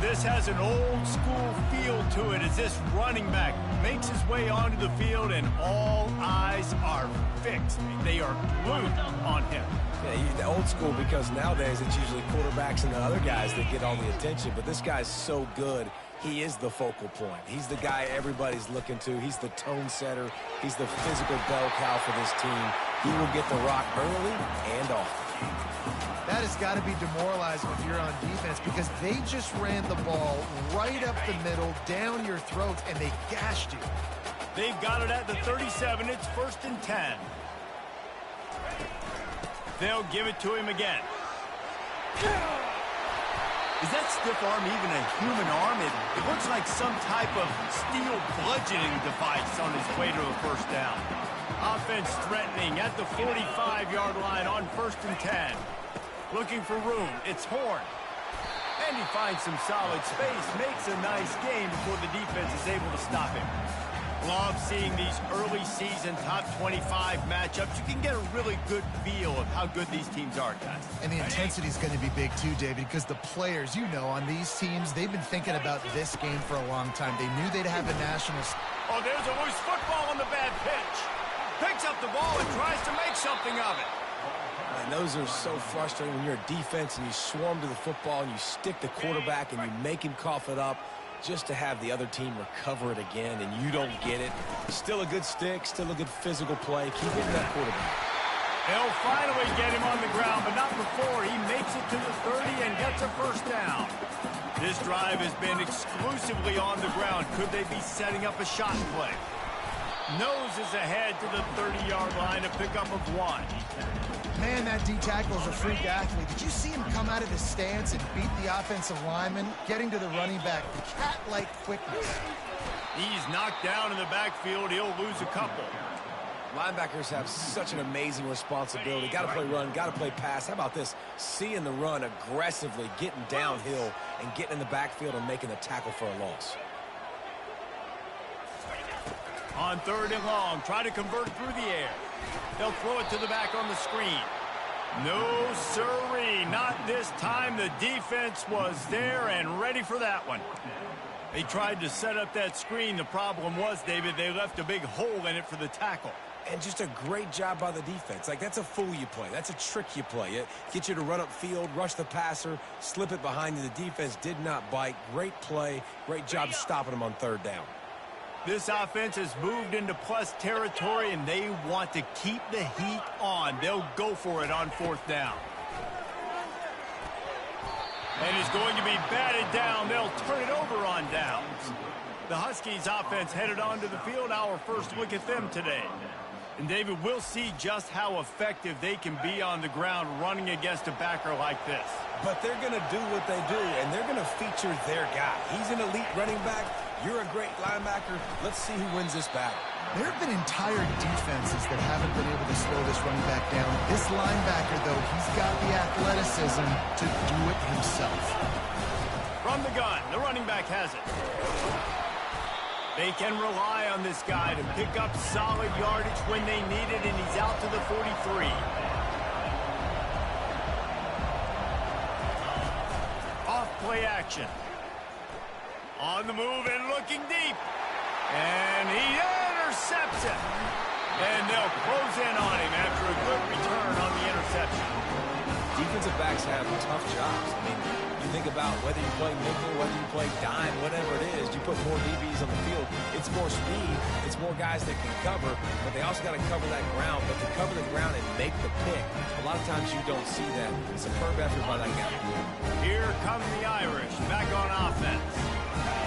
This has an old-school feel to it as this running back makes his way onto the field and all eyes are fixed. They are glued on him. Yeah, old school because nowadays it's usually quarterbacks and the other guys that get all the attention, but this guy's so good. He is the focal point. He's the guy everybody's looking to. He's the tone setter. He's the physical bell cow for this team. He will get the rock early and often. That has got to be demoralizing if you're on defense because they just ran the ball right up the middle, down your throats, and they gashed you. They've got it at the 37. It's 1st and 10. They'll give it to him again. Is that stiff arm even a human arm? It looks like some type of steel bludgeoning device on his way to a first down. Offense threatening at the 45-yard line on 1st and 10. Looking for room. It's Horn. And he finds some solid space. Makes a nice game before the defense is able to stop him. Love seeing these early season top 25 matchups. You can get a really good feel of how good these teams are, guys. And the intensity is going to be big too, David, because the players, you know, on these teams, they've been thinking about this game for a long time. They knew they'd have a national... Oh, there's a loose football on the bad pitch. Picks up the ball and tries to make something of it. And those are so frustrating when you're a defense and you swarm to the football and you stick the quarterback and you make him cough it up just to have the other team recover it again and you don't get it. Still a good stick, still a good physical play. Keep hitting that quarterback. They'll finally get him on the ground, but not before he makes it to the 30 and gets a first down. This drive has been exclusively on the ground. Could they be setting up a shot play? Noses ahead to the 30-yard line, a pickup of 1. Man, that D-tackle is a freak athlete. Did you see him come out of his stance and beat the offensive lineman, getting to the running back? The cat-like quickness. He's knocked down in the backfield. He'll lose a couple. Linebackers have such an amazing responsibility. Got to play run, got to play pass. How about this? Seeing the run aggressively, getting downhill, and getting in the backfield and making the tackle for a loss. On 3rd and long, try to convert through the air. They'll throw it to the back on the screen. No, sirree, not this time. The defense was there and ready for that one. They tried to set up that screen. The problem was, David, they left a big hole in it for the tackle. And just a great job by the defense. Like, that's a fool you play. That's a trick you play. It gets you to run up field, rush the passer, slip it behind you. The defense did not bite. Great play. Great job stopping them on 3rd down. This offense has moved into plus territory, and they want to keep the heat on. They'll go for it on 4th down. And it's going to be batted down. They'll turn it over on downs. The Huskies offense headed onto the field. Our first look at them today. And, David, we'll see just how effective they can be on the ground running against a backer like this. But they're going to do what they do, and they're going to feature their guy. He's an elite running back. You're a great linebacker. Let's see who wins this battle. There have been entire defenses that haven't been able to slow this running back down. This linebacker, though, he's got the athleticism to do it himself. From the gun, the running back has it. They can rely on this guy to pick up solid yardage when they need it, and he's out to the 43. Off play action. On the move and looking deep. And he intercepts it. And they'll close in on him after a good return on the interception. Defensive backs have tough jobs. I mean, you think about whether you play nickel, whether you play dime, whatever it is, you put more DBs on the field. It's more speed. It's more guys that can cover, but they also got to cover that ground. But to cover the ground and make the pick, a lot of times you don't see that. Superb effort by that guy. Here come the Irish back on offense.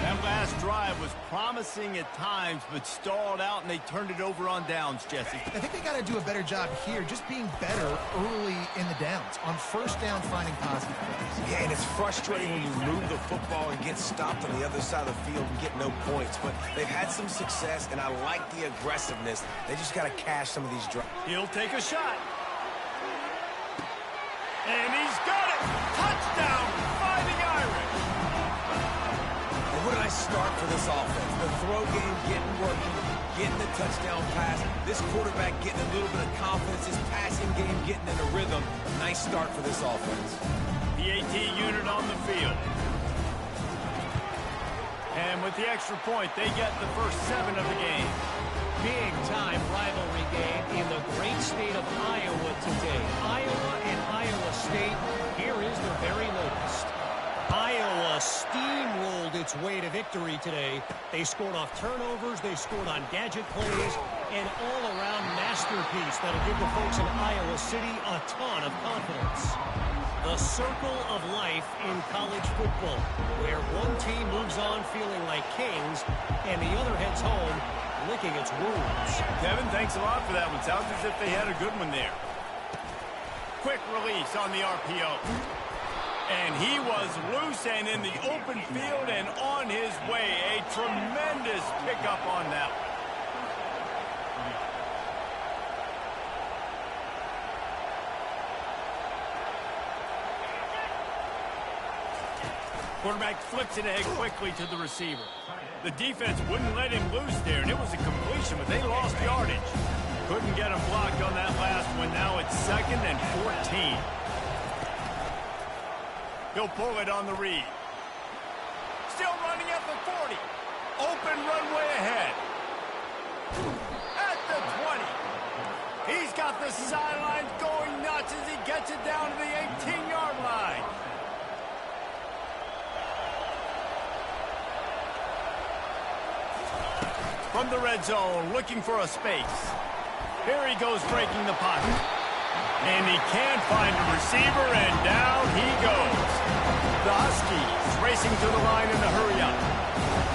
That last drive was promising at times, but stalled out, and they turned it over on downs, Jesse. I think they got to do a better job here, just being better early in the downs. On 1st down, finding positive plays. Yeah, and it's frustrating when you move the football and get stopped on the other side of the field and get no points. But they've had some success, and I like the aggressiveness. They just got to cash some of these drives. He'll take a shot. And he's got it. Touchdown by the Irish. What a nice start for this offense. The throw game getting working, getting the touchdown pass. This quarterback getting a little bit of confidence. His passing game getting in a rhythm. Nice start for this offense. The AT unit on the field. with the extra point, they get the first 7 of the game. Big-time rivalry game in the great state of Iowa today. Iowa and Iowa State, here is the very latest. Iowa steamrolled its way to victory today. They scored off turnovers, they scored on gadget plays, an all-around masterpiece that'll give the folks in Iowa City a ton of confidence. The circle of life in college football, where one team moves on feeling like kings, and the other heads home licking its wounds. Kevin, thanks a lot for that one. Sounds as if they had a good one there. Quick release on the RPO. And he was loose and in the open field and on his way. A tremendous pickup on that one. Quarterback flips it ahead quickly to the receiver. The defense wouldn't let him loose there, and it was a completion, but they lost yardage. Couldn't get him blocked on that last one. Now it's 2nd and 14. He'll pull it on the read. Still running at the 40. Open runway ahead. At the 20. He's got the sidelines going nuts as he gets it down to the 18-yard line. From the red zone, looking for a space. Here he goes breaking the pocket. And he can't find a receiver, and down he goes. The Huskies racing to the line in a hurry up.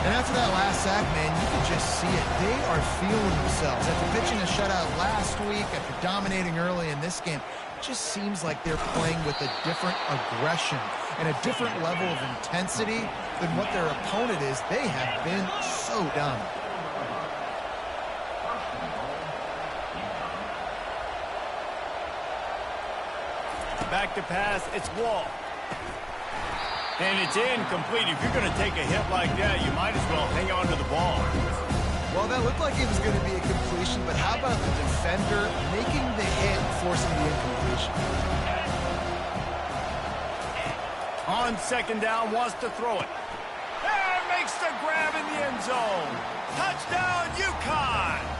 And after that last sack, man, you can just see it. They are feeling themselves. After pitching a shutout last week, after dominating early in this game, it just seems like they're playing with a different aggression and a different level of intensity than what their opponent is. They have been so dominant. Back to pass, it's Wall. And it's incomplete. If you're going to take a hit like that, you might as well hang on to the ball. Well, that looked like it was going to be a completion, but how about the defender making the hit and forcing the incompletion? On 2nd down, wants to throw it. And makes the grab in the end zone. Touchdown, UCONN!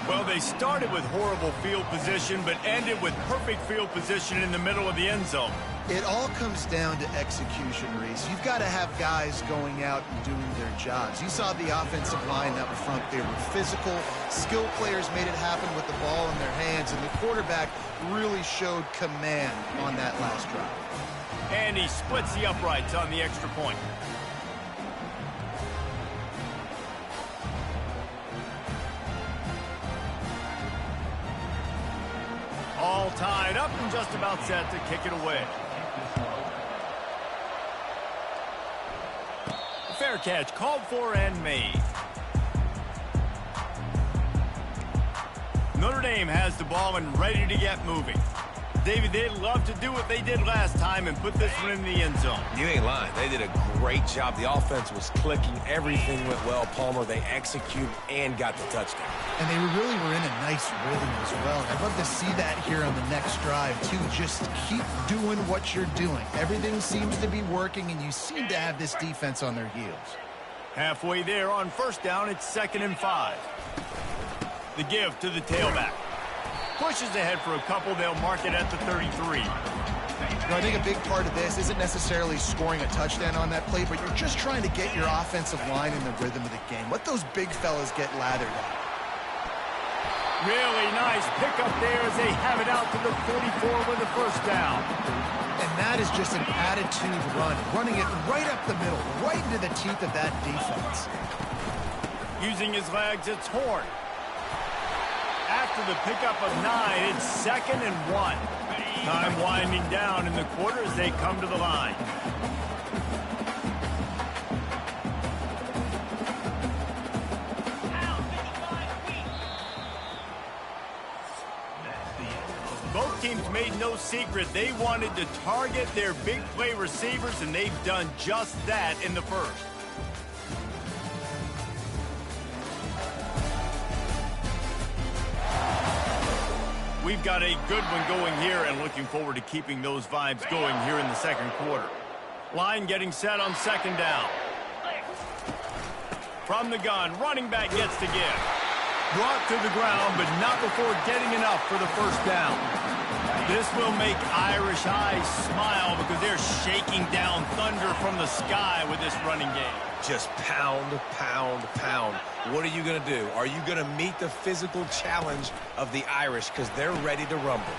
Well, they started with horrible field position, but ended with perfect field position in the middle of the end zone. It all comes down to execution, Reese. You've got to have guys going out and doing their jobs. You saw the offensive line up front. They were physical. Skill players made it happen with the ball in their hands, and the quarterback really showed command on that last drive. And he splits the uprights on the extra point. All tied up and just about set to kick it away. A fair catch called for and made. Notre Dame has the ball and ready to get moving. David, they'd love to do what they did last time and put this one in the end zone. You ain't lying. They did a great job. The offense was clicking. Everything went well. Palmer, they executed and got the touchdown. And they really were in a nice rhythm as well. I'd love to see that here on the next drive, too. Just keep doing what you're doing. Everything seems to be working, and you seem to have this defense on their heels. Halfway there on 1st down, it's 2nd and 5. The give to the tailback. Pushes ahead for a couple. They'll mark it at the 33. I think a big part of this isn't necessarily scoring a touchdown on that play, but you're just trying to get your offensive line in the rhythm of the game. Let those big fellas get lathered up. Really nice pickup there as they have it out to the 44 with the 1st down. And that is just an attitude run, running it right up the middle, right into the teeth of that defense. Using his legs, it's Horn. After the pickup of 9, it's 2nd and 1. Time winding down in the quarter as they come to the line. Both teams made no secret they wanted to target their big play receivers, and they've done just that in the first. We've got a good one going here and looking forward to keeping those vibes going here in the 2nd quarter. Line getting set on 2nd down. From the gun, running back gets to give. Brought to the ground, but not before getting enough for the first down. This will make Irish eyes smile because they're shaking down thunder from the sky with this running game. Just pound, pound, pound. What are you going to do? Are you going to meet the physical challenge of the Irish because they're ready to rumble?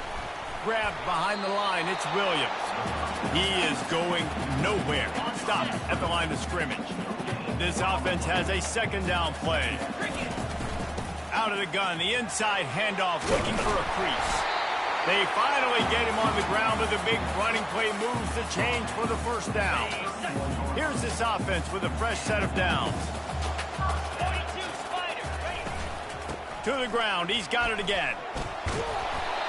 Grabbed behind the line, it's Williams. He is going nowhere. Stopped at the line of scrimmage. This offense has a second down play. Out of the gun, the inside handoff, looking for a crease. They finally get him on the ground, but the big running play moves the change for the first down. Here's this offense with a fresh set of downs. To the ground, he's got it again.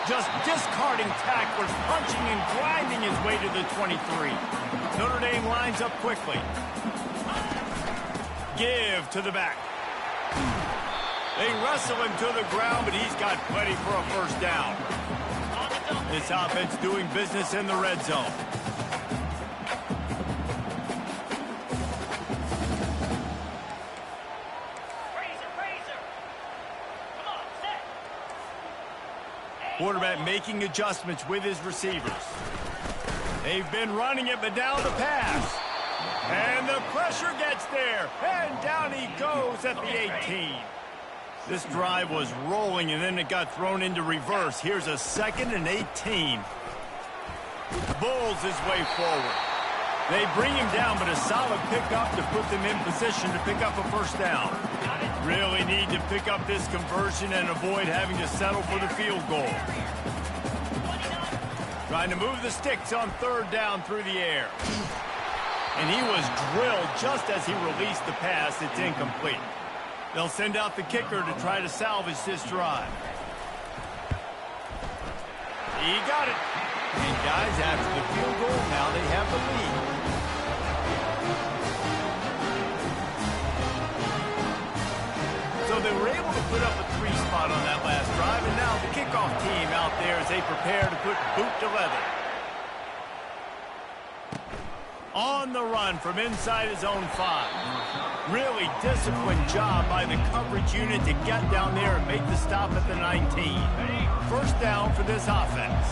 Just discarding tacklers, punching and grinding his way to the 23. Notre Dame lines up quickly. Give to the back. They wrestle him to the ground, but he's got plenty for a first down. This offense doing business in the red zone. Quarterback making adjustments with his receivers. They've been running it, but now the pass. And the pressure gets there. And down he goes at the 18. This drive was rolling, and then it got thrown into reverse. Here's a 2nd and 18. Bulls his way forward. They bring him down, but a solid pickup to put them in position to pick up a first down. Really need to pick up this conversion and avoid having to settle for the field goal. Trying to move the sticks on 3rd down through the air. And he was drilled just as he released the pass. It's incomplete. They'll send out the kicker to try to salvage this drive. He got it. And guys, after the field goal, now they have the lead. So they were able to put up a 3 spot on that last drive, and now the kickoff team out there as they prepare to put boot to leather. On the run from inside his own 5. Really disciplined job by the coverage unit to get down there and make the stop at the 19. First down for this offense.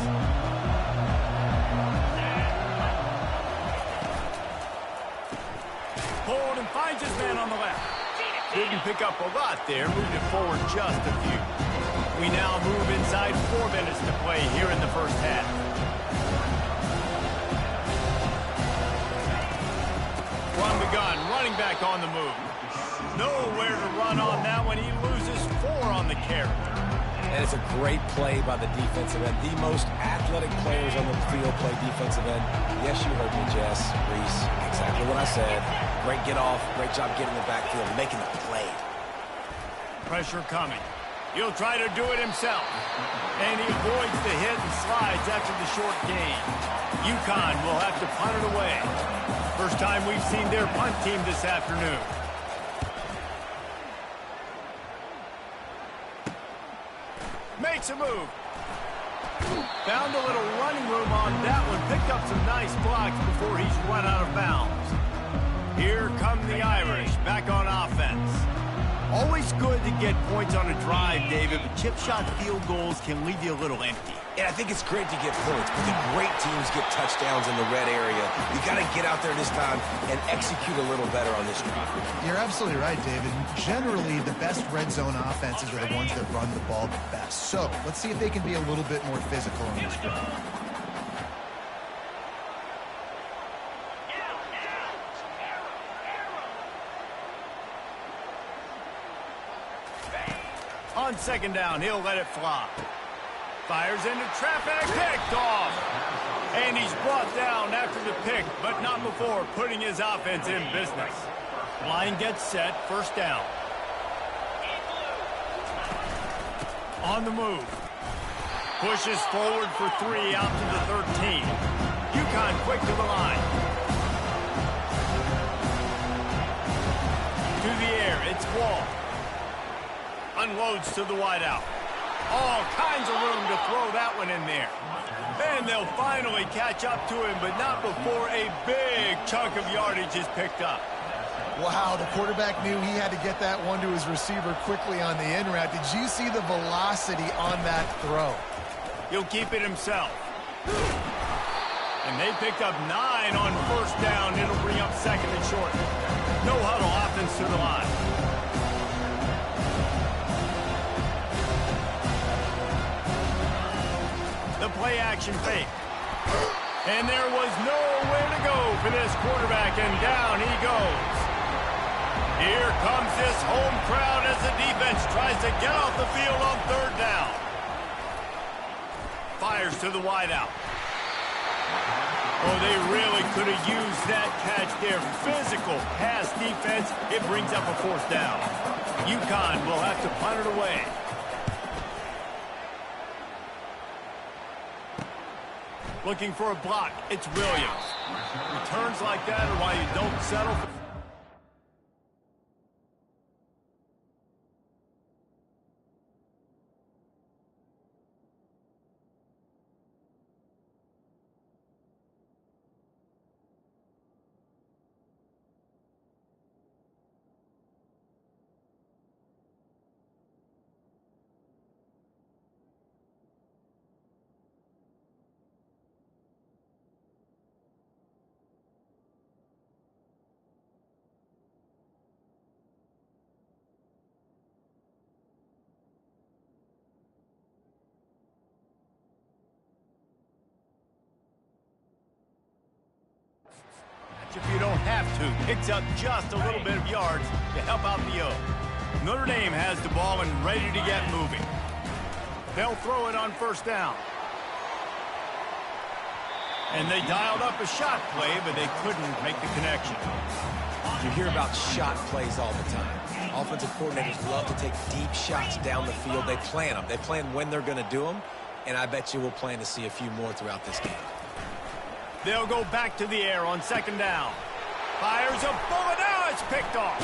Hold and finds his man on the left. Didn't pick up a lot there, moved it forward just a few. We now move inside 4 minutes to play here in the first half. From the gun, running back on the move. Nowhere to run on that one. He loses 4 on the carry. And it's a great play by the defensive end. The most athletic players on the field play defensive end. Yes, you heard me, Jess, Reese. Exactly what I said. Great get off. Great job getting the backfield, making the play. Pressure coming. He'll try to do it himself. And he avoids the hit and slides after the short gain. UCONN will have to punt it away. First time we've seen their punt team this afternoon. Makes a move. Found a little running room on that one. Picked up some nice blocks before he's run out of bounds. Here come the Irish back on offense. Always good to get points on a drive, David, but chip shot field goals can leave you a little empty. And I think it's great to get points, but the great teams get touchdowns in the red area. You got to get out there this time and execute a little better on this drive. You're absolutely right, David. Generally, the best red zone offenses are the ones that run the ball the best. So let's see if they can be a little bit more physical on this drive. On 2nd down, he'll let it fly. Fires into traffic, picked off. And he's brought down after the pick, but not before putting his offense in business. Line gets set, first down. On the move. Pushes forward for 3 out to the 13. UCONN quick to the line. To the air, it's Wall. Unloads to the wideout. All kinds of room to throw that one in there. And they'll finally catch up to him, but not before a big chunk of yardage is picked up. Wow, the quarterback knew he had to get that one to his receiver quickly on the in route. Did you see the velocity on that throw? He'll keep it himself. And they picked up 9 on first down. It'll bring up second and short. No huddle offense to the line. The play action fake. And there was nowhere to go for this quarterback, and down he goes. Here comes this home crowd as the defense tries to get off the field on third down. Fires to the wideout. Oh, they really could have used that catch there. Physical pass defense. It brings up a fourth down. UConn will have to punt it away. Looking for a block. It's Williams. Returns like that are why you don't settle for... If you don't have to, picks up just a little bit of yards to help out the O. Notre Dame has the ball and ready to get moving. They'll throw it on first down. And they dialed up a shot play, but they couldn't make the connection. You hear about shot plays all the time. Offensive coordinators love to take deep shots down the field. They plan them. They plan when they're going to do them, and I bet you we'll plan to see a few more throughout this game. They'll go back to the air on second down. Fires a bullet. Now it's picked off.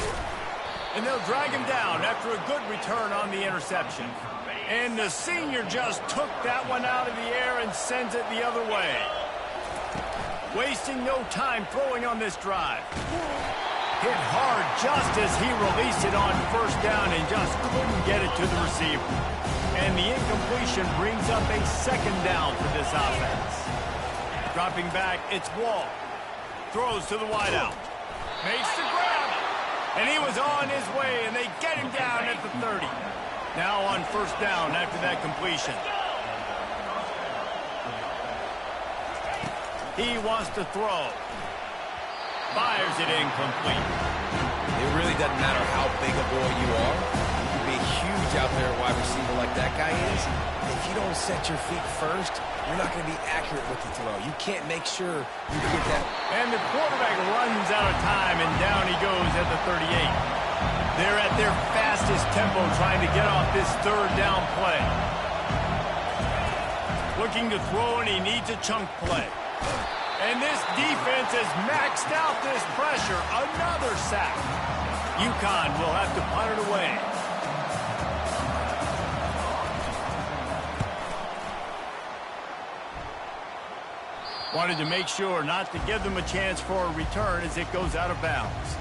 And they'll drag him down after a good return on the interception. And the senior just took that one out of the air and sends it the other way. Wasting no time throwing on this drive. Hit hard just as he released it on first down and just couldn't get it to the receiver. And the incompletion brings up a second down for this offense. Dropping back, it's Wall. Throws to the wideout. Makes the grab. And he was on his way, and they get him down at the 30. Now on first down after that completion. He wants to throw. Fires it incomplete. It really doesn't matter how big a boy you are. You can be huge out there at wide receiver like that guy is. If you don't set your feet first, you're not going to be accurate with the throw. You can't make sure you get that. And the quarterback runs out of time, and down he goes at the 38. They're at their fastest tempo trying to get off this third down play. Looking to throw, and he needs a chunk play. And this defense has maxed out this pressure. Another sack. UConn will have to punt it away. Wanted to make sure not to give them a chance for a return as it goes out of bounds.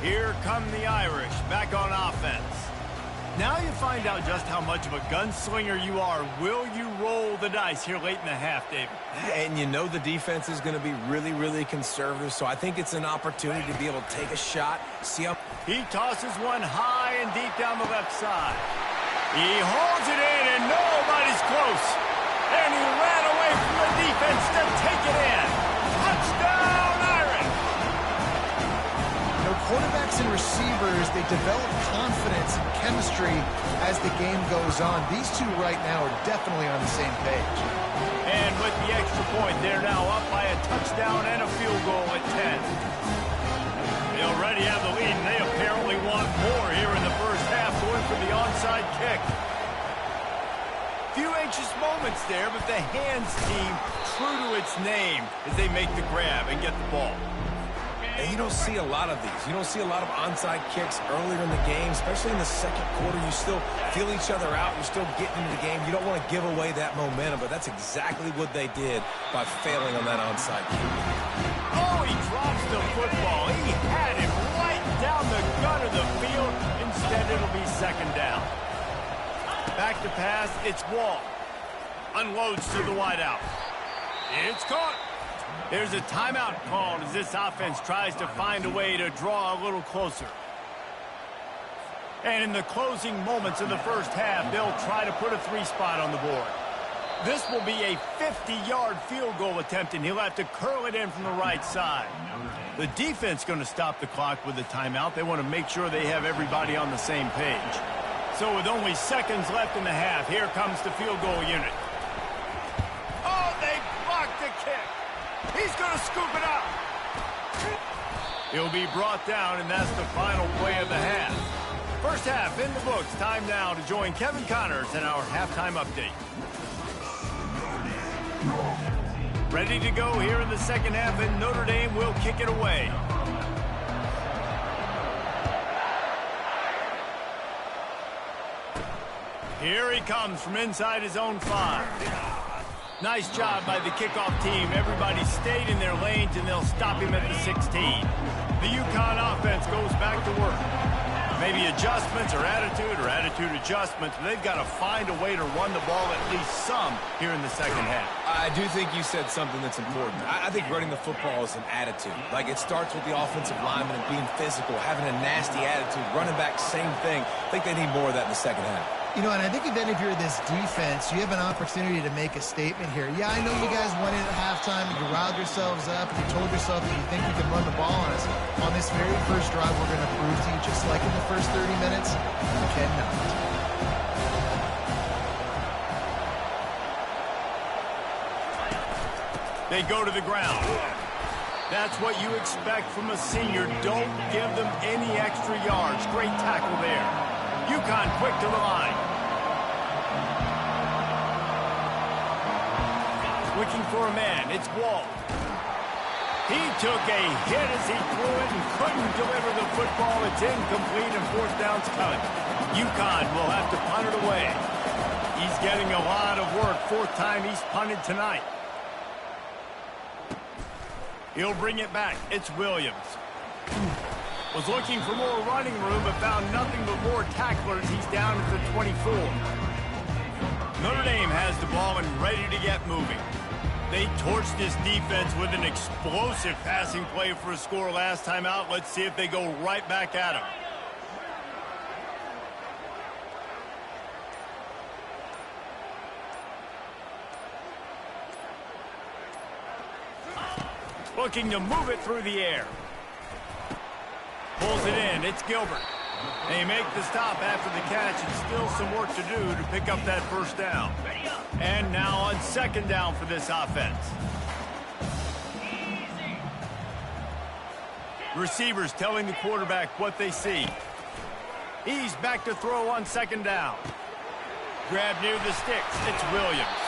Here come the Irish back on offense. Now you find out just how much of a gunslinger you are. Will you roll the dice here late in the half, David? And you know the defense is going to be really, really conservative, so I think it's an opportunity to be able to take a shot, see how... He tosses one high and deep down the left side. He holds it in, and nobody's close. And he ran away from the defense to take it in. Touchdown, Irish! You know, quarterbacks and receivers, they develop confidence and chemistry as the game goes on. These two right now are definitely on the same page. And with the extra point, they're now up by a touchdown and a field goal at 10. They already have the lead, and they apparently want more here in the first half, going for the onside kick. Few anxious moments there, but the hands team true to its name as they make the grab and get the ball. And you don't see a lot of these. You don't see a lot of onside kicks earlier in the game, especially in the second quarter. You still feel each other out. You're still getting into the game. You don't want to give away that momentum, but that's exactly what they did by failing on that onside kick. Oh, he drops the football. He had second down. Back to pass, it's Wall. Unloads to the wideout. It's caught. There's a timeout called as this offense tries to find a way to draw a little closer. And in the closing moments of the first half, they'll try to put a 3-spot on the board. This will be a 50-yard field goal attempt, and he'll have to curl it in from the right side. The defense going to stop the clock with a timeout. They want to make sure they have everybody on the same page. So with only seconds left in the half, here comes the field goal unit. Oh, they blocked the kick. He's going to scoop it up. He'll be brought down, and that's the final play of the half. First half in the books. Time now to join Kevin Connors in our halftime update. Ready to go here in the second half, and Notre Dame will kick it away. Here he comes from inside his own 5. Nice job by the kickoff team. Everybody stayed in their lanes, and they'll stop him at the 16. The UConn offense goes back to work. Maybe adjustments or attitude adjustments, but they've got to find a way to run the ball at least some here in the second half. I do think you said something that's important. I think running the football is an attitude. Like, it starts with the offensive lineman and being physical, having a nasty attitude. Running back, same thing. I think they need more of that in the second half. You know, and I think then if you're this defense, you have an opportunity to make a statement here. Yeah, I know you guys went in at halftime and you riled yourselves up and you told yourself that you think you can run the ball on us. On this very first drive, we're going to prove to you, just like in the first 30 minutes, you cannot. They go to the ground. That's what you expect from a senior. Don't give them any extra yards. Great tackle there. UConn quick to the line. Looking for a man. It's Wall. He took a hit as he threw it and couldn't deliver the football. It's incomplete and fourth down's coming. UConn will have to punt it away. He's getting a lot of work. Fourth time he's punted tonight. He'll bring it back. It's Williams. Was looking for more running room, but found nothing but more tacklers. He's down at the 24. Notre Dame has the ball and ready to get moving. They torched this defense with an explosive passing play for a score last time out. Let's see if they go right back at him. Looking to move it through the air. Pulls it in. It's Gilbert. They make the stop after the catch, and still some work to do to pick up that first down. And now on second down for this offense. Receivers telling the quarterback what they see. He's back to throw on second down. Grab near the sticks. It's Williams.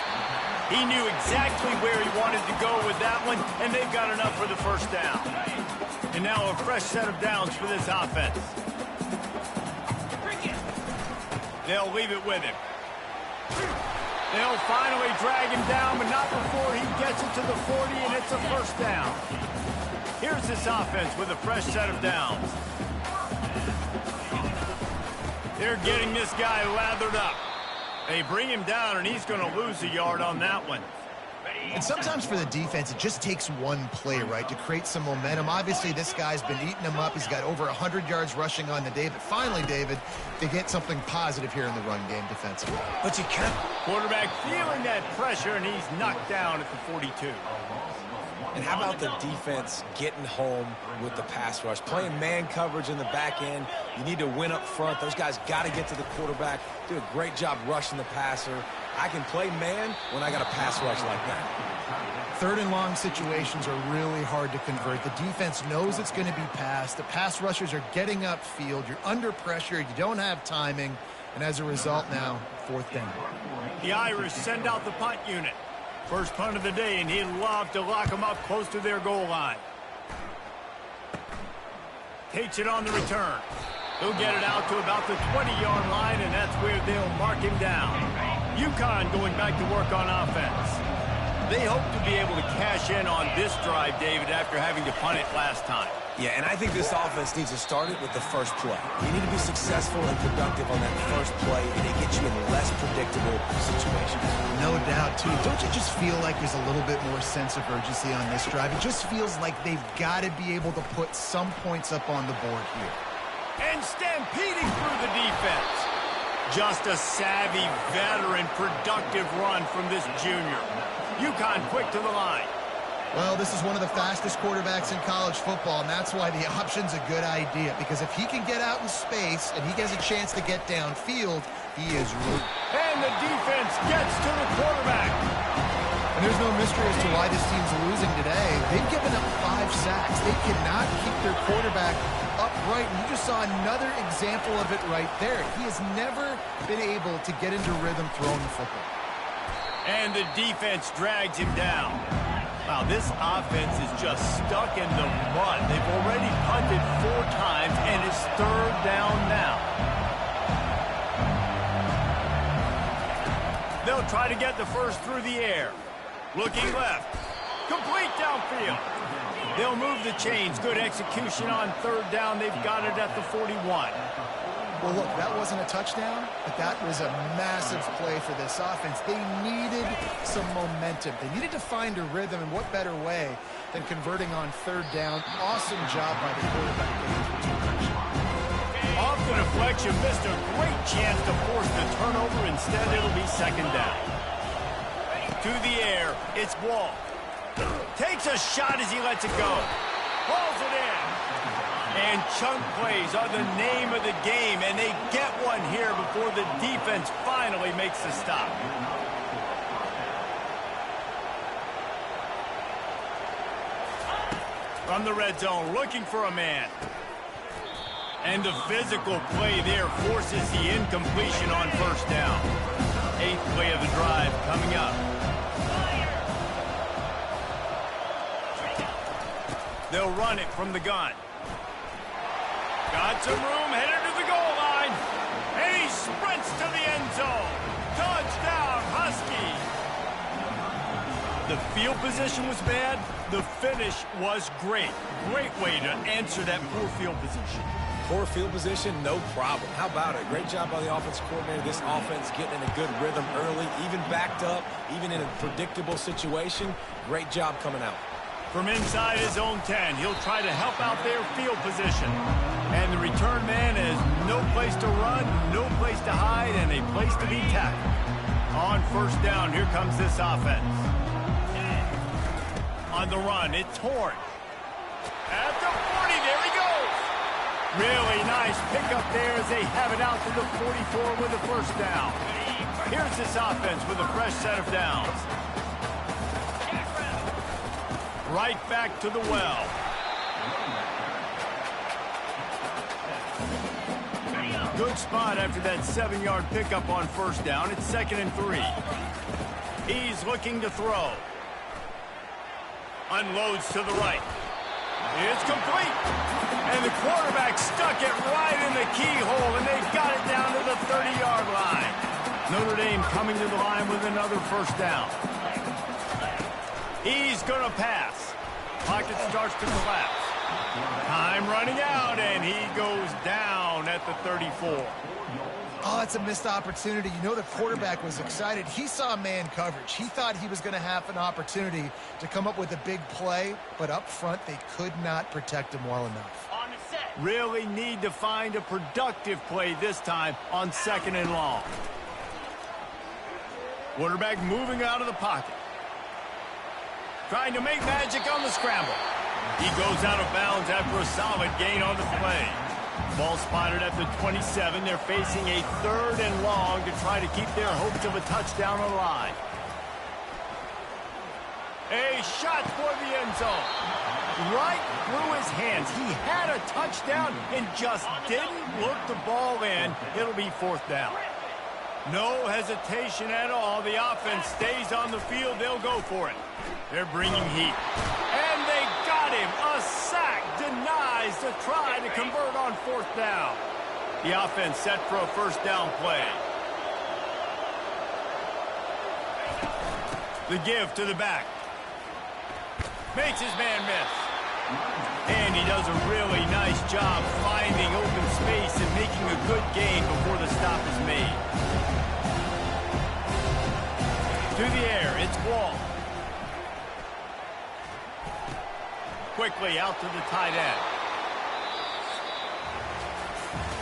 He knew exactly where he wanted to go with that one, and they've got enough for the first down. And now a fresh set of downs for this offense. They'll leave it with him. They'll finally drag him down, but not before he gets it to the 40, and it's a first down. Here's this offense with a fresh set of downs. They're getting this guy lathered up. They bring him down, and he's going to lose a yard on that one. And sometimes for the defense, it just takes one play, right, to create some momentum. Obviously, this guy's been eating him up. He's got over 100 yards rushing on the day. But finally, David, they get something positive here in the run game defensively. But you can't. Quarterback feeling that pressure, and he's knocked down at the 42. And how about the defense getting home with the pass rush? Playing man coverage in the back end. You need to win up front. Those guys got to get to the quarterback. Do a great job rushing the passer. I can play man when I got a pass rush like that. Third and long situations are really hard to convert. The defense knows it's going to be passed. The pass rushers are getting upfield. You're under pressure. You don't have timing. And as a result now, fourth down. The Irish send out the punt unit. First punt of the day, and he'd love to lock them up close to their goal line. Takes it on the return. He'll get it out to about the 20-yard line, and that's where they'll mark him down. UConn going back to work on offense. They hope to be able to cash in on this drive, David, after having to punt it last time. Yeah, and I think this offense needs to start it with the first play. You need to be successful and productive on that first play, and it gets you in less predictable situations. No doubt, too. Don't you just feel like there's a little bit more sense of urgency on this drive? It just feels like they've got to be able to put some points up on the board here. And stampeding through the defense. Just a savvy, veteran, productive run from this junior. UConn quick to the line. Well, this is one of the fastest quarterbacks in college football, and that's why the option's a good idea. Because if he can get out in space and he has a chance to get downfield, he is rude. And the defense gets to the quarterback. And there's no mystery as to why this team's losing today. They've given up 5 sacks. They cannot keep their quarterback upright. And you just saw another example of it right there. He has never been able to get into rhythm throwing the football. And the defense drags him down. Wow, this offense is just stuck in the mud. They've already punted 4 times, and it's 3rd down now. They'll try to get the first through the air. Looking left. Complete downfield. They'll move the chains. Good execution on 3rd down. They've got it at the 41. Well, look, that wasn't a touchdown, but that was a massive play for this offense. They needed some momentum. They needed to find a rhythm, and what better way than converting on 3rd down. Awesome job by the quarterback. Off the deflection, missed a great chance to force the turnover. Instead, it'll be 2nd down. To the air, it's Ball. Takes a shot as he lets it go. Hauls it in. And chunk plays are the name of the game, and they get one here before the defense finally makes the stop. From the red zone, looking for a man. And the physical play there forces the incompletion on 1st down. 8th play of the drive coming up. They'll run it from the gun. Got some room, headed to the goal line. And he sprints to the end zone. Touchdown, Huskies. The field position was bad. The finish was great. Great way to answer that poor field position. Poor field position, no problem. How about it? Great job by the offensive coordinator. This offense getting in a good rhythm early, even backed up, even in a predictable situation. Great job coming out. From inside his own 10, he'll try to help out their field position. And the return man has no place to run, no place to hide, and a place to be tackled. On 1st down, here comes this offense. On the run, it's Horn. At the 40, there he goes. Really nice pickup there as they have it out to the 44 with the 1st down. Here's this offense with a fresh set of downs. Right back to the well. Good spot after that 7-yard pickup on 1st down. It's 2nd and 3. He's looking to throw. Unloads to the right. It's complete. And the quarterback stuck it right in the keyhole, and they've got it down to the 30-yard line. Notre Dame coming to the line with another 1st down. He's going to pass. Pocket starts to collapse. Time running out, and he goes down at the 34. Oh, it's a missed opportunity. You know the quarterback was excited. He saw man coverage. He thought he was going to have an opportunity to come up with a big play, but up front they could not protect him well enough. On the set. Really need to find a productive play this time on 2nd and long. Quarterback moving out of the pocket. Trying to make magic on the scramble. He goes out of bounds after a solid gain on the play. Ball spotted at the 27. They're facing a 3rd and long to try to keep their hopes of a touchdown alive. A shot for the end zone. Right through his hands. He had a touchdown and just didn't look the ball in. It'll be 4th down. No hesitation at all. The offense stays on the field. They'll go for it. They're bringing heat. And they got him. A sack denies the try to convert on 4th down. The offense set for a 1st down play. The give to the back. Makes his man miss. And he does a really nice job finding open space and making a good gain before the stop is made. To the air, it's Wall. Quickly out to the tight end.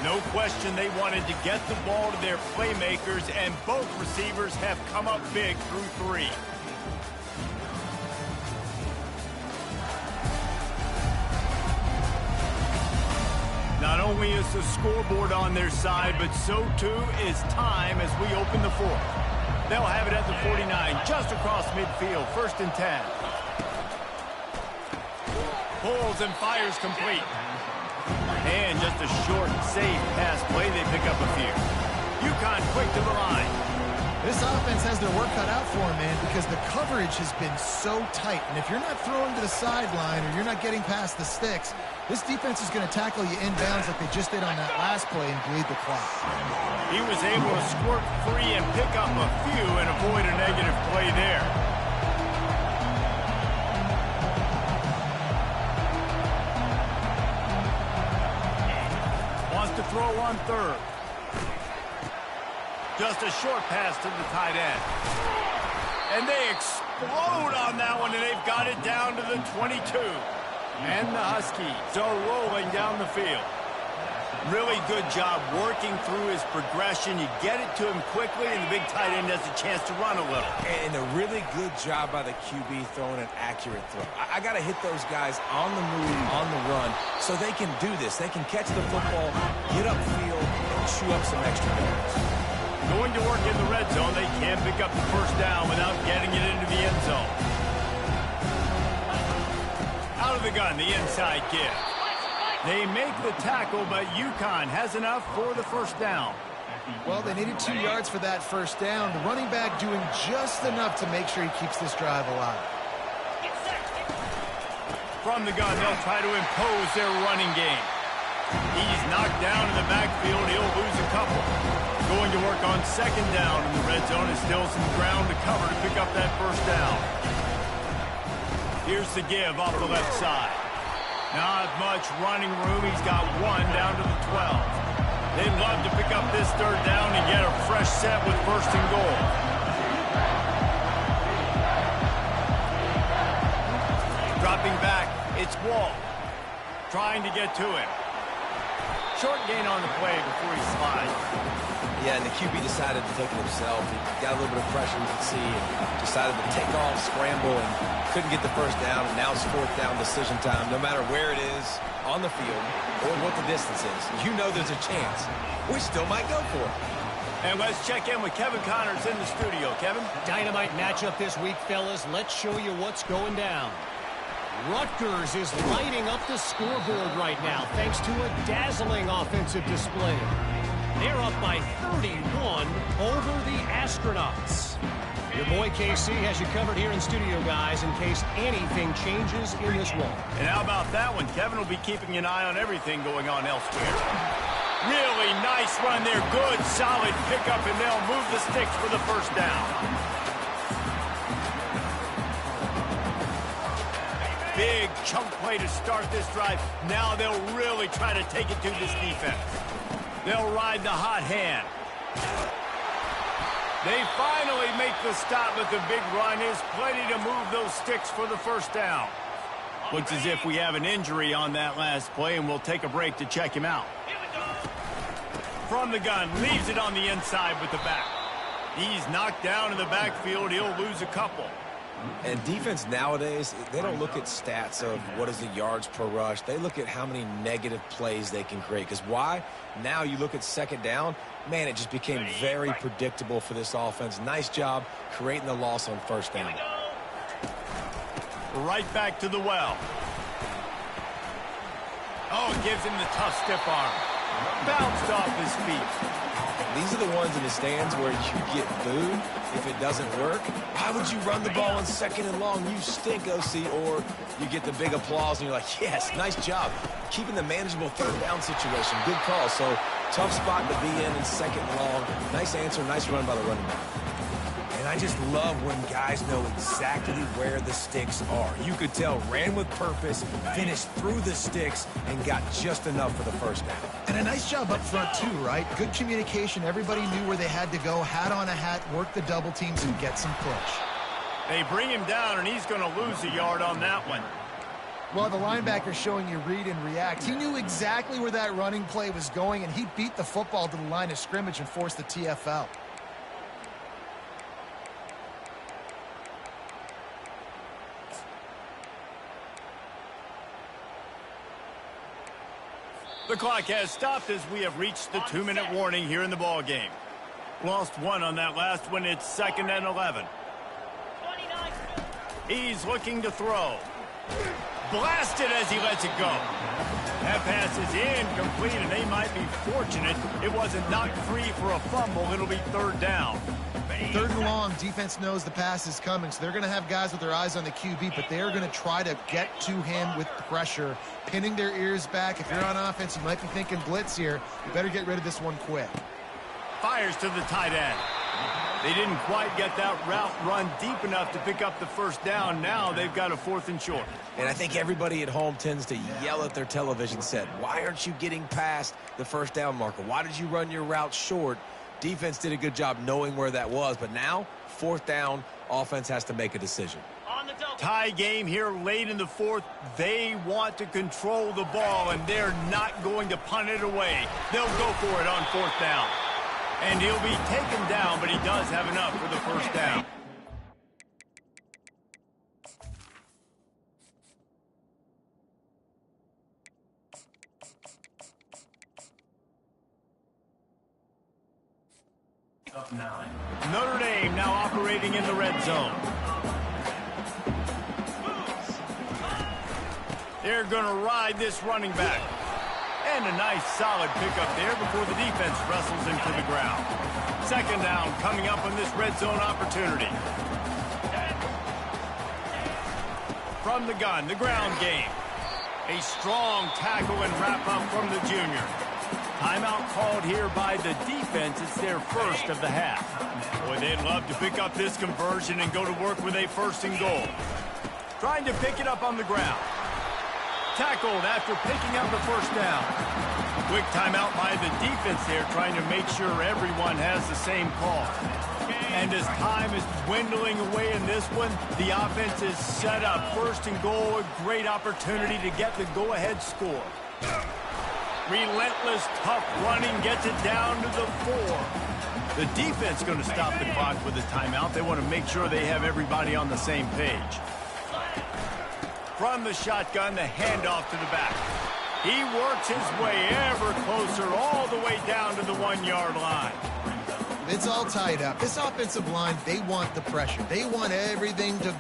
No question they wanted to get the ball to their playmakers, and both receivers have come up big through 3. Not only is the scoreboard on their side, but so too is time as we open the 4th. They'll have it at the 49, just across midfield, 1st and 10. Pulls and fires complete. And just a short, safe pass play. They pick up a few. UConn quick to the line. This offense has their work cut out for them, man, because the coverage has been so tight. And if you're not throwing to the sideline or you're not getting past the sticks, this defense is going to tackle you inbounds like they just did on that last play and bleed the clock. He was able to squirt free and pick up a few and avoid a negative play there. To throw on 3rd. Just a short pass to the tight end. And they explode on that one, and they've got it down to the 22. And the Huskies are rolling down the field. Really good job working through his progression. You get it to him quickly, and the big tight end has a chance to run a little. And a really good job by the QB throwing an accurate throw. I got to hit those guys on the move, on the run, so they can do this. They can catch the football, get upfield, and chew up some extra yards. Going to work in the red zone. They can't pick up the 1st down without getting it into the end zone. Out of the gun, the inside give. They make the tackle, but UConn has enough for the 1st down. Well, they needed 2 yards for that 1st down. The running back doing just enough to make sure he keeps this drive alive. From the gun, they'll try to impose their running game. He's knocked down in the backfield. He'll lose a couple. Going to work on 2nd down in the red zone. Is still some ground to cover to pick up that 1st down. Here's the give off the left side. Not much running room. He's got 1 down to the 12. They'd love to pick up this 3rd down and get a fresh set with 1st and goal. Dropping back, it's Wall. Trying to get to him. Short gain on the play before he slides. Yeah, and the QB decided to take it himself. He got a little bit of pressure, you can see, and decided to take off, scramble, and couldn't get the 1st down, and now it's 4th down decision time. No matter where it is on the field or what the distance is, you know there's a chance. We still might go for it. And let's check in with Kevin Connors in the studio. Kevin? Dynamite matchup this week, fellas. Let's show you what's going down. Rutgers is lighting up the scoreboard right now thanks to a dazzling offensive display. They're up by 31 over the Astronauts. Your boy KC has you covered here in studio, guys, in case anything changes in this one. And how about that one? Kevin will be keeping an eye on everything going on elsewhere. Really nice run there. Good, solid pickup, and they'll move the sticks for the 1st down. Big chunk play to start this drive. Now they'll really try to take it to this defense. They'll ride the hot hand. They finally make the stop, but the big run is plenty to move those sticks for the 1st down. Looks as if we have an injury on that last play, and we'll take a break to check him out. From the gun, leaves it on the inside with the back. He's knocked down in the backfield. He'll lose a couple. And defense nowadays, they don't look at stats of what is the yards per rush. They look at how many negative plays they can create. Because why? Now you look at 2nd down, man, it just became very predictable for this offense. Nice job creating the loss on 1st down. Right back to the well. Oh, it gives him the tough stiff arm. Bounced off his feet. These are the ones in the stands where you get booed if it doesn't work. Why would you run the ball on 2nd and long? You stink, OC. Or you get the big applause and you're like, yes, nice job. Keeping the manageable 3rd down situation. Good call. So tough spot to be in 2nd and long. Nice answer, nice run by the running back. And And I just love when guys know exactly where the sticks are. You could tell ran with purpose, finished through the sticks, and got just enough for the first down. And a nice job up front, too, right? Good communication. Everybody knew where they had to go, hat on a hat, work the double teams, and get some push. They bring him down, and he's going to lose a yard on that one. Well, the linebacker's showing you read and react. He knew exactly where that running play was going, and he beat the football to the line of scrimmage and forced the TFL. The clock has stopped as we have reached the 2-minute warning here in the ball game. Lost one on that last one. It's 2nd and 11. He's looking to throw. Blasted as he lets it go. That pass is incomplete, and they might be fortunate it wasn't knocked free for a fumble. It'll be 3rd down. 3rd and long. Defense knows the pass is coming, so they're going to have guys with their eyes on the QB, but they're going to try to get to him with pressure, pinning their ears back. If you're on offense, you might be thinking blitz here. You better get rid of this one quick. Fires to the tight end. They didn't quite get that route run deep enough to pick up the 1st down. Now they've got a 4th and short. And I think everybody at home tends to yell at their television set, why aren't you getting past the 1st down marker? Why did you run your route short? Defense did a good job knowing where that was, but now 4th down, offense has to make a decision. Tie game here late in the 4th. They want to control the ball, and they're not going to punt it away. They'll go for it on 4th down. And he'll be taken down, but he does have enough for the 1st down. Up 9. Notre Dame now operating in the red zone. They're going to ride this running back. And a nice solid pickup there before the defense wrestles him to the ground. 2nd down coming up on this red zone opportunity. From the gun, the ground game. A strong tackle and wrap up from the junior. Timeout called here by the defense. It's their 1st of the half. Boy, they'd love to pick up this conversion and go to work with a 1st and goal. Trying to pick it up on the ground. Tackled after picking up the 1st down. Quick timeout by the defense there, trying to make sure everyone has the same call. And as time is dwindling away in this one, the offense is set up. 1st and goal, a great opportunity to get the go-ahead score. Relentless, tough running gets it down to the 4. The defense going to stop the clock with a timeout. They want to make sure they have everybody on the same page. From the shotgun, the handoff to the back. He works his way ever closer all the way down to the 1-yard line. It's all tied up. This offensive line, they want the pressure. They want everything to...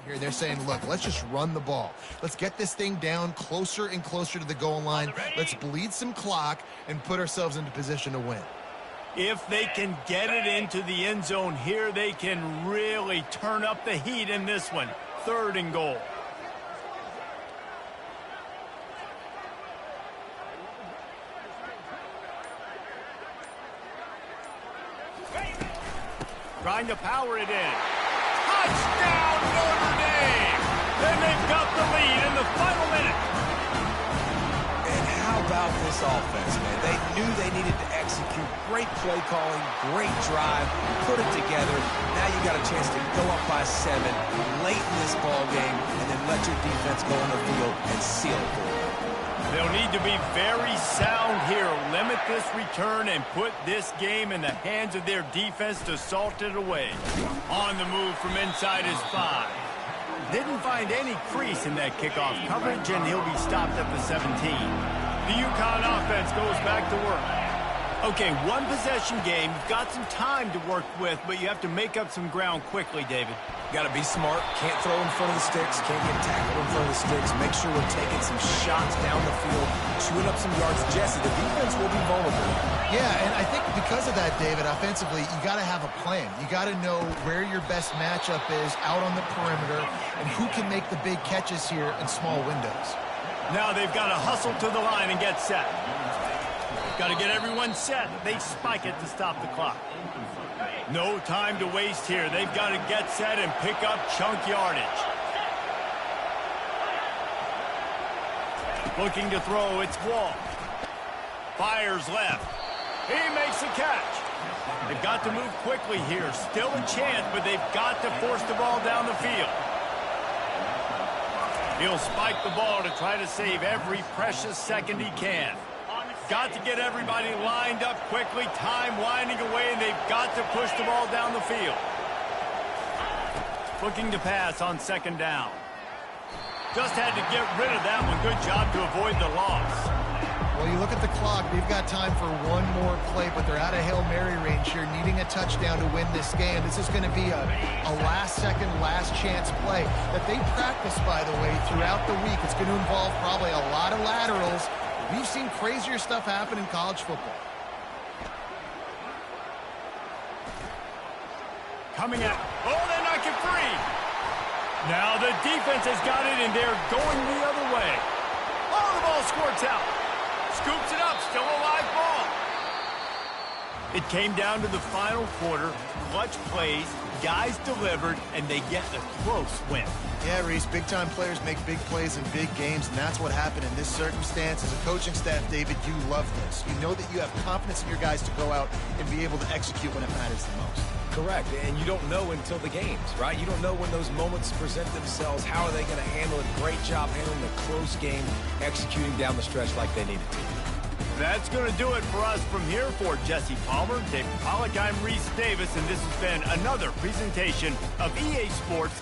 Here they're saying, look, let's just run the ball. Let's get this thing down closer and closer to the goal line. Let's bleed some clock and put ourselves into position to win. If they can get it into the end zone here, they can really turn up the heat in this one. 3rd and goal. Trying to power it in. Touchdown, Notre Dame! And they've got the lead in the final minute. And how about this offense, man? They knew they needed to execute. Great play calling, great drive, put it together. Now you got a chance to go up by 7 late in this ball game and then let your defense go on the field and seal it for you. They'll need to be very sound here. Limit this return and put this game in the hands of their defense to salt it away. On the move from inside his 5. Didn't find any crease in that kickoff coverage, and he'll be stopped at the 17. The UConn offense goes back to work. Okay, one possession game. You've got some time to work with, but you have to make up some ground quickly, David. Got to be smart. Can't throw in front of the sticks. Can't get tackled in front of the sticks. Make sure we're taking some shots down the field, chewing up some yards. Jesse, the defense will be vulnerable. Yeah, and I think because of that, David, offensively, you got to have a plan. You got to know where your best matchup is out on the perimeter and who can make the big catches here in small windows. Now they've got to hustle to the line and get set. Got to get everyone set. They spike it to stop the clock. No time to waste here. They've got to get set and pick up chunk yardage. Looking to throw, it's Wall. Fires left. He makes a catch. They've got to move quickly here. Still a chance, but they've got to force the ball down the field. He'll spike the ball to try to save every precious second he can. Got to get everybody lined up quickly. Time winding away, and they've got to push the ball down the field. Looking to pass on second down. Just had to get rid of that one. Good job to avoid the loss. Well, you look at the clock. They've got time for one more play, but they're out of Hail Mary range here, needing a touchdown to win this game. This is going to be a last-second, last-chance play that they practice, by the way, throughout the week. It's going to involve probably a lot of laterals. We've seen crazier stuff happen in college football. Coming out. Oh, they knock it free. Now the defense has got it, and they're going the other way. Oh, the ball squirts out. Scoops it up. Still a live ball. It came down to the final quarter. Clutch plays. Guys delivered, and they get a close win. Yeah, Reese, big-time players make big plays in big games, and that's what happened in this circumstance. As a coaching staff, David, you love this. You know that you have confidence in your guys to go out and be able to execute when it matters the most. Correct, and you don't know until the games, right? You don't know when those moments present themselves. How are they going to handle it? Great job handling the close game, executing down the stretch like they needed to. That's going to do it for us from here. For Jesse Palmer, David Pollack, I'm Reese Davis, and this has been another presentation of EA Sports